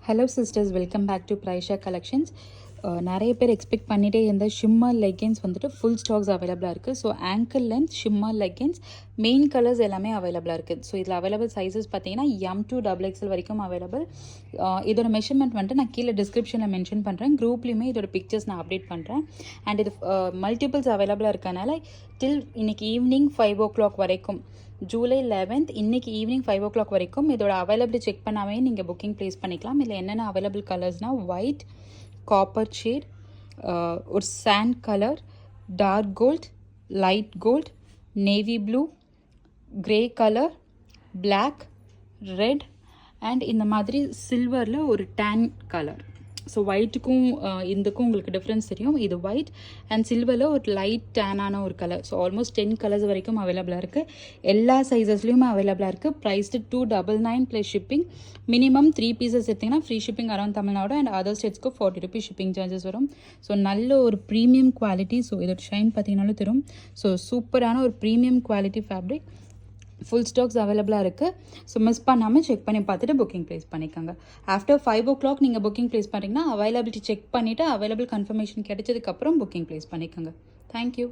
Hello sisters, welcome back to Praisha collections. நிறைய பேர் expect பண்ணிகிட்டே இருந்த ஷிம்மர் லெகின்ஸ் வந்துட்டு ஃபுல் ஸ்டாக்ஸ் அவைலபிளாக இருக்குது. So ankle length shimmer leggings main colours எல்லாமே அவைலபிளாக இருக்குது. ஸோ இதில் அவைலபிள் சைஸஸ் பார்த்தீங்கன்னா M to XXL வரைக்கும் அவைலபிள். இதோட மெஷர்மெண்ட் வந்துட்டு நான் கீழே டிஸ்கிரிப்ஷனில் மென்ஷன் பண்ணுறேன். குரூப்லேயுமே இதோட பிக்சர்ஸ் நான் அப்டேட் பண்ணுறேன். அண்ட் இது மல்டிபிள்ஸ் அவைலபிளாக இருக்கனால டில் இன்னைக்கு ஈவினிங் 5 o'clock வரைக்கும், ஜூலை 11th இன்னைக்கு ஈவினிங் 5 o'clock வரைக்கும் இதோட அவைலபிலிட்டி செக் பண்ணாமே நீங்கள் புக்கிங் ப்ளேஸ் பண்ணிக்கலாம். இல்லை என்னென்ன அவைலபிள் கலர்ஸ்னால் ஒயிட், காப்பர் ஷேட், ஒரு sand colour, dark gold, light gold, navy blue, grey colour, black, red and இந்த மாதிரி சில்வரில் ஒரு டேன் கலர். ஸோ ஒயிட்டுக்கும் இதுக்கும் உங்களுக்கு டிஃப்ரென்ஸ் தெரியும். இது ஒயிட் அண்ட் சில்வரில் ஒரு லைட் டேனான ஒரு கலர். ஸோ ஆல்மோஸ்ட் 10 கலர்ஸ் வரைக்கும் அவைலபிளாக இருக்குது. எல்லா சைஸஸ்லேயுமே அவைலபிளாக இருக்குது. Priced 299 plus shipping. Minimum 3 pieces எடுத்திங்கன்னா free shipping around Tamil Nadu and other ஸ்டேட்ஸ்க்கு 40 rupees ஷிப்பிங் சார்ஜஸ் வரும். ஸோ நல்ல ஒரு ப்ரீமியம் குவாலிட்டி. ஸோ இதோட ஷைன் பார்த்தீங்கன்னாலும் தரும். ஸோ சூப்பரான ஒரு premium quality fabric. Full stocks அவைலபிளாக இருக்குது. ஸோ மிஸ் பண்ணாமல் செக் பண்ணி பார்த்துட்டு புக்கிங் ப்ளேஸ் பண்ணிக்கோங்க. ஆஃப்டர் 5 o'clock நீங்கள் புக்கிங் ப்ளேஸ் பண்ணிங்கன்னா அவைலபிலிட்டி செக் பண்ணிவிட்டு அவைலபிள் கன்ஃபர்மேஷன் கிடைச்சதுக்கப்புறம் புக்கிங் ப்ளேஸ் பண்ணிக்கோங்க. தேங்க்யூ.